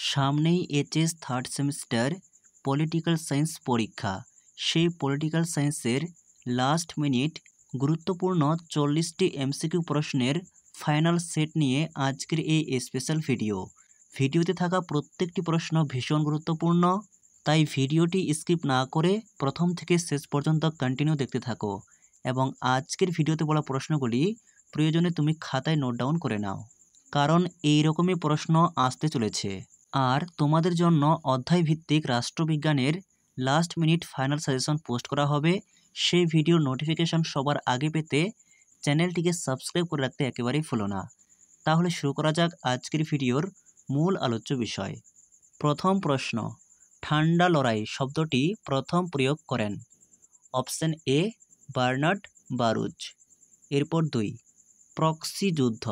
সামনেই HS third semester political science পরীক্ষা। সেই পলিটিক্যাল সায়েন্সের লাস্ট মিনিট গুরুত্বপূর্ণ 40টি এমসিকিউ প্রশ্নের ফাইনাল সেট নিয়ে আজকের এই স্পেশাল ভিডিওতে থাকা প্রত্যেকটি প্রশ্ন ভীষণ গুরুত্বপূর্ণ, তাই ভিডিওটি স্কিপ না করে প্রথম থেকে শেষ পর্যন্ত কন্টিনিউ দেখতে থাকো এবং আজকের ভিডিওতে বলা প্রশ্নগুলি প্রয়োজনে তুমি খাতায় নোট ডাউন করে নাও, কারণ এই রকমই প্রশ্ন আসতে চলেছে। আর তোমাদের জন্য অধ্যায় ভিত্তিক রাষ্ট্রবিজ্ঞানের last minute final suggestion post করা হবে। সেই ভিডিওর নোটিফিকেশন সবার আগে পেতে চ্যানেলটিকে সাবস্ক্রাইব করে রাখতে একেবারেই ভুলো না। তাহলে শুরু করা যাক আজকের ভিডিওর মূল আলোচ্য বিষয়। প্রথম প্রশ্ন, ঠান্ডা লড়াই শব্দটি প্রথম প্রয়োগ করেন? Option A Bernard Baruch. এরপর 2, প্রক্সি যুদ্ধ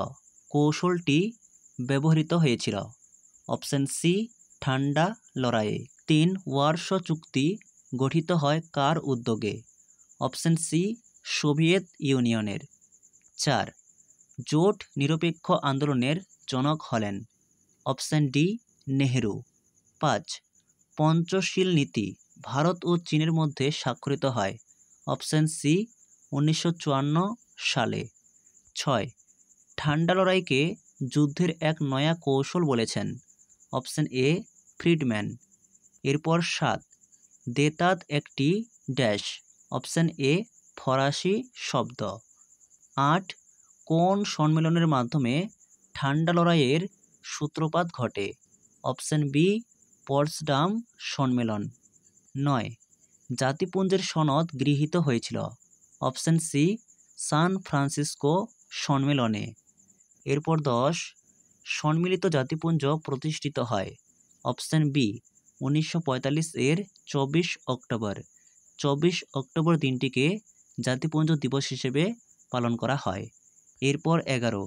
কৌশলটি ব্যবহৃত হয়েছিল? অপশন সি ঠান্ডা লড়াইয়ে। 3, ওয়ারশ চুক্তি গঠিত হয় কার উদ্যোগে? অপশন সি সোভিয়েত ইউনিয়নের। 4, জোট নিরপেক্ষ আন্দোলনের জনক হলেন? Option D Nehru. 5, পঞ্চশীল নীতি ভারত ও চীনের মধ্যে স্বাক্ষরিত হয়? অপশন সি 1954 সালে। 6, ঠান্ডা লড়াইকে যুদ্ধের এক নয়া কৌশল বলেছেন? Option A Friedman. এরপর 7, দেতাত একটি ড্যাশ? অপশন এ ফরাসি শব্দ। 8, কোন সম্মেলনের মাধ্যমে ঠান্ডা লড়াইয়ের সূত্রপাত ঘটে? অপশন বি পটসডাম সম্মেলন। 9, জাতিপুঞ্জের সনদ গৃহীত হয়েছিল? অপশন সি সান ফ্রান্সিসকো সম্মেলনে। এরপর 10, সম্মিলিত জাতিপুঞ্জ প্রতিষ্ঠিত হয়? অপশন বি 1945 এর 24 অক্টোবর। 24 অক্টোবর দিনটিকে জাতিপুঞ্জ দিবস হিসেবে পালন করা হয়। এরপর 11,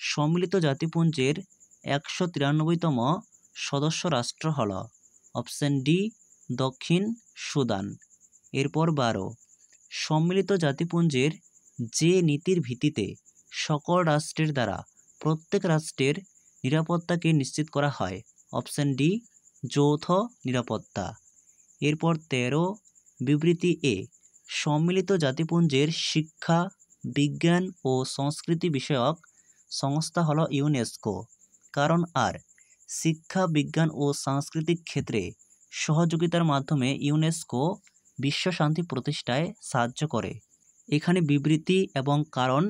সম্মিলিত জাতিপুঞ্জের 193তম সদস্য রাষ্ট্র হল? অপশন ডি দক্ষিণ সুদান। এরপর 12, সম্মিলিত জাতিপুঞ্জের যে নীতির ভিত্তিতে সকল রাষ্ট্রের দ্বারা প্রত্যেক রাষ্ট্রের নিরাপত্তাকে নিশ্চিত করা হয়? অপশন ডি যৌথ নিরাপত্তা। এরপর 13, বিবৃতি এ সম্মিলিত জাতিপুঞ্জের শিক্ষা, বিজ্ঞান ও সংস্কৃতি বিষয়ক সংস্থা হল ইউনেস্কো। কারণ আর শিক্ষা, বিজ্ঞান ও সাংস্কৃতিক ক্ষেত্রে সহযোগিতার মাধ্যমে ইউনেস্কো বিশ্ব শান্তি প্রতিষ্ঠায় সাহায্য করে। এখানে বিবৃতি এবং কারণ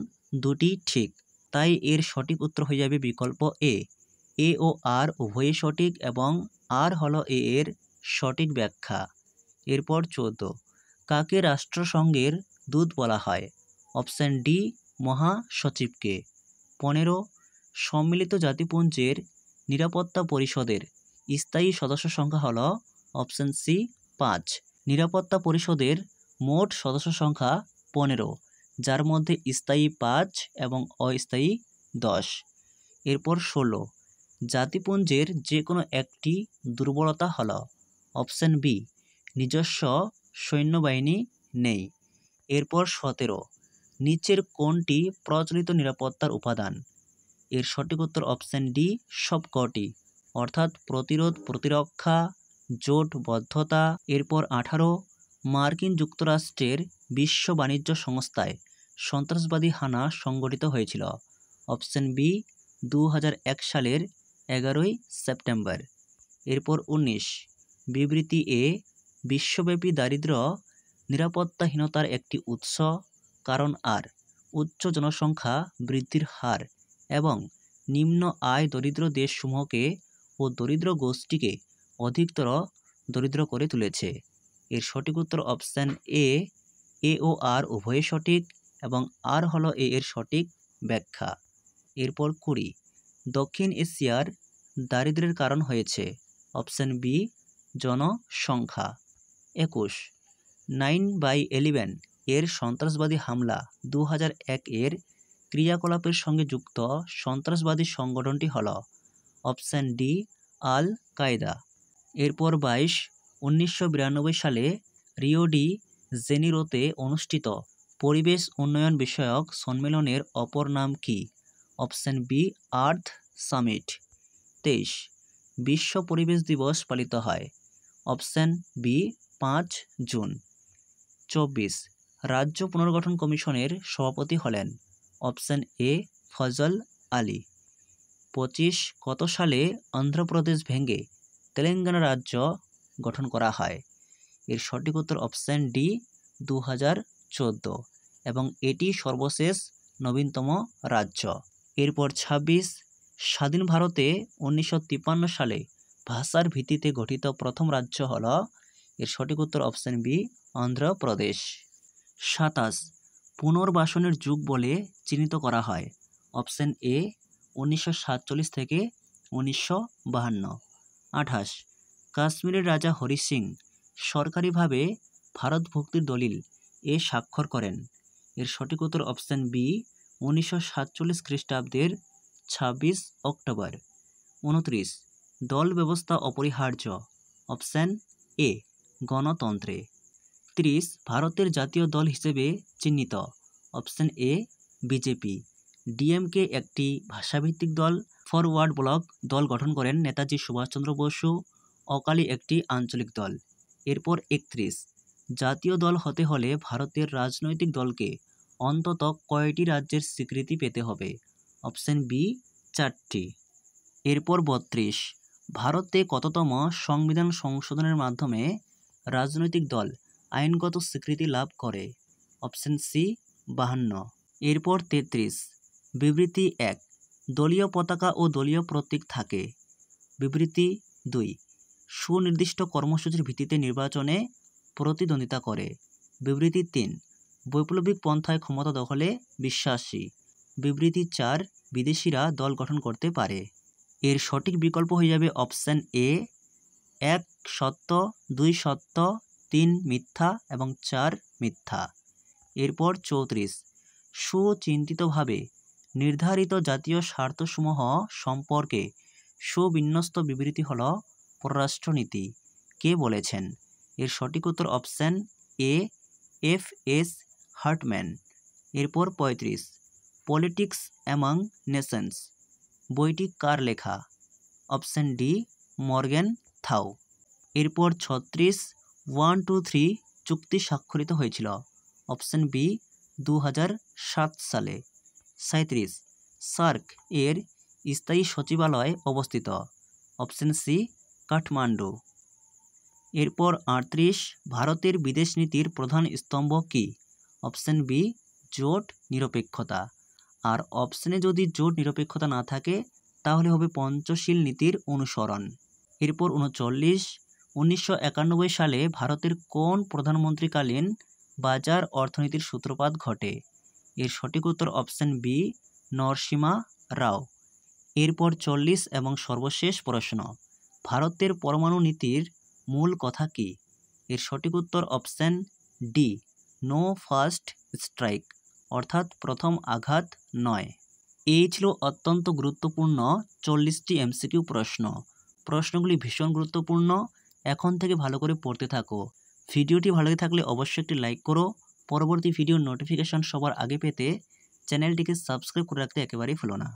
দুটি ঠিক, তাই এর সঠিক উত্তর হয়ে যাবে বিকল্প এ। এ ও আর উভয়ই সঠিক এবং আর হলো এ এর সঠিক ব্যাখ্যা। এরপর 14, কাকে রাষ্ট্রসংঘের দূত বলা হয়? Option D মহাসচিবকে। 15, সম্মিলিত জাতিপুঞ্জের নিরাপত্তা পরিষদের স্থায়ী সদস্য সংখ্যা হল? Option C 5। নিরাপত্তা পরিষদের মোট সদস্য সংখ্যা 15, যার মধ্যে স্থায়ী 5 এবং অস্থায়ী 10। এরপর 16, জাতিপুঞ্জের যে কোনো একটি দুর্বলতা হল? অপশন বি নিজস্ব সৈন্যবাহিনী নেই। এরপর 17, নিচের কোনটি প্রচলিত নিরাপত্তার উপাদান? এর সঠিক উত্তর অপশন ডি সবকটি, অর্থাৎ প্রতিরোধ, প্রতিরক্ষা, জোটবদ্ধতা। এরপর 18, মার্কিন যুক্তরাষ্ট্রের বিশ্ব বাণিজ্য সংস্থায় সন্ত্রাসবাদী হানা সংগঠিত হয়েছিল? অপশন বি 2001 সালের 11 সেপ্টেম্বর। এরপর 19, বিবৃতি এ বিশ্বব্যাপী দারিদ্র্য নিরাপত্তাহীনতার একটি উৎস। কারণ আর উচ্চ জনসংখ্যা বৃদ্ধির হার এবং নিম্ন আয় দরিদ্র দেশসমূহকে ও দরিদ্র গোষ্ঠীকে অধিকতর দরিদ্র করে তুলেছে। এর সঠিক উত্তর অপশান এ। এ ও আর উভয়ই সঠিক এবং আর হলো এ এর সঠিক ব্যাখ্যা। এরপর 20, দক্ষিণ এশিয়ার দারিদ্র্যের কারণ হয়েছে? অপশান বি জনসংখ্যা। 21, 9/11 এর সন্ত্রাসবাদী হামলা 2001 এর ক্রিয়াকলাপের সঙ্গে যুক্ত সন্ত্রাসবাদী সংগঠনটি হল? অপশান ডি আল কায়দা। এরপর 22, 1992 সালে রিও ডি জেনিরোতে অনুষ্ঠিত পরিবেশ উন্নয়ন বিষয়ক সম্মেলনের অপর নাম কি? অপশান বি আর্থ সামিট। 23, বিশ্ব পরিবেশ দিবস পালিত হয়? Option B 5 June. 24 রাজ্য পুনর্গঠন কমিশনের সভাপতি হলেন? Option A Fazal Ali. 25 কত সালে অন্ধ্রপ্রদেশ ভেঙে তেলেঙ্গানা রাজ্য গঠন করা হয়? এর সঠিক উত্তর অপশান ডি 2014 এবং এটি সর্বশেষ নবীনতম রাজ্য। এরপর 26 স্বাধীন ভারতে 1953 সালে ভাষার ভিত্তিতে গঠিত প্রথম রাজ্য হল? এর সঠিক উত্তর অপশান বি অন্ধ্রপ্রদেশ। 27 পুনর্বাসনের যুগ বলে চিহ্নিত করা হয়? অপশান এ 1947 থেকে 1952। 28 কাশ্মীরের রাজা হরি সিং সরকারিভাবে ভারত ভক্তির দলিল এ স্বাক্ষর করেন? এর সঠিক উত্তর অপশান বি 1947 খ্রিস্টাব্দের 26 অক্টোবর। 29 দল ব্যবস্থা অপরিহার্য? অপশান এ গণতন্ত্রে। 30 ভারতের জাতীয় দল হিসেবে চিহ্নিত? Option A BJP. ডিএমকে একটি ভাষাভিত্তিক দল, ফরওয়ার্ড ব্লক দল গঠন করেন নেতাজি সুভাষচন্দ্র বসু, অকালি একটি আঞ্চলিক দল। এরপর 31 জাতীয় দল হতে হলে ভারতের রাজনৈতিক দলকে অন্তত কয়টি রাজ্যের স্বীকৃতি পেতে হবে? অপশান বি 4টি। এরপর 32 ভারতে কততম সংবিধান সংশোধনের মাধ্যমে রাজনৈতিক দল আইনগত স্বীকৃতি লাভ করে? Option C 52। এরপর 33 বিবৃতি 1 দলীয় পতাকা ও দলীয় প্রতীক থাকে? বিবৃতি 2 সুনির্দিষ্ট কর্মসূচির ভিত্তিতে নির্বাচনে প্রতিদ্বন্দ্বিতা করে? বিবৃতি 3 বৈপ্লবিক পন্থায় ক্ষমতা দখলে বিশ্বাসী? বিবৃতি 4 বিদেশিরা দল গঠন করতে পারে? এর সঠিক বিকল্প হয়ে যাবে অপশান এ 1 সত্য, 2 সত্য, 3 মিথ্যা এবং 4 মিথ্যা। এরপর 34 সুচিন্তিতভাবে নির্ধারিত জাতীয় স্বার্থসমূহ সম্পর্কে সুবিন্যস্ত বিবৃতি হল পররাষ্ট্রনীতি। কে বলেছেন? এর সঠিক উত্তর অপশান এ এফ.এস. হার্টম্যান। এরপর 35 পলিটিক্স অ্যামং নেশনস বইটি কার লেখা? Option D Morgan থাউ। এরপর 36 1-2-3 চুক্তি স্বাক্ষরিত হয়েছিল? অপশান বি 2007 সালে। 37 সার্ক এর স্থায়ী সচিবালয় অবস্থিত? Option C Kathmandu. এরপর 38 ভারতের বিদেশ নীতির প্রধান স্তম্ভ কী? অপশান বি জোট নিরপেক্ষতা। আর অপশানে যদি জোট নিরপেক্ষতা না থাকে তাহলে হবে পঞ্চশীল নীতির অনুসরণ। এরপর 39 1991 সালে ভারতের কোন প্রধানমন্ত্রীকালীন বাজার অর্থনীতির সূত্রপাত ঘটে? এর সঠিক উত্তর অপশান বি নরসিমা রাও। এরপর 40 এবং সর্বশেষ প্রশ্ন ভারতের পরমাণু নীতির মূল কথা কী? এর সঠিক উত্তর option D no first strike, অর্থাৎ প্রথম আঘাত নয়। এই ছিল অত্যন্ত গুরুত্বপূর্ণ 40টি এমসিকিউ প্রশ্ন। প্রশ্নগুলি ভীষণ গুরুত্বপূর্ণ। এখন থেকে ভালো করে পড়তে থাকো। ভিডিওটি ভালো লেগে থাকলে অবশ্যই একটি লাইক করো। পরবর্তী ভিডিওর নোটিফিকেশন সবার আগে পেতে চ্যানেলটিকে সাবস্ক্রাইব করে রাখতে একেবারেই ভুলো না।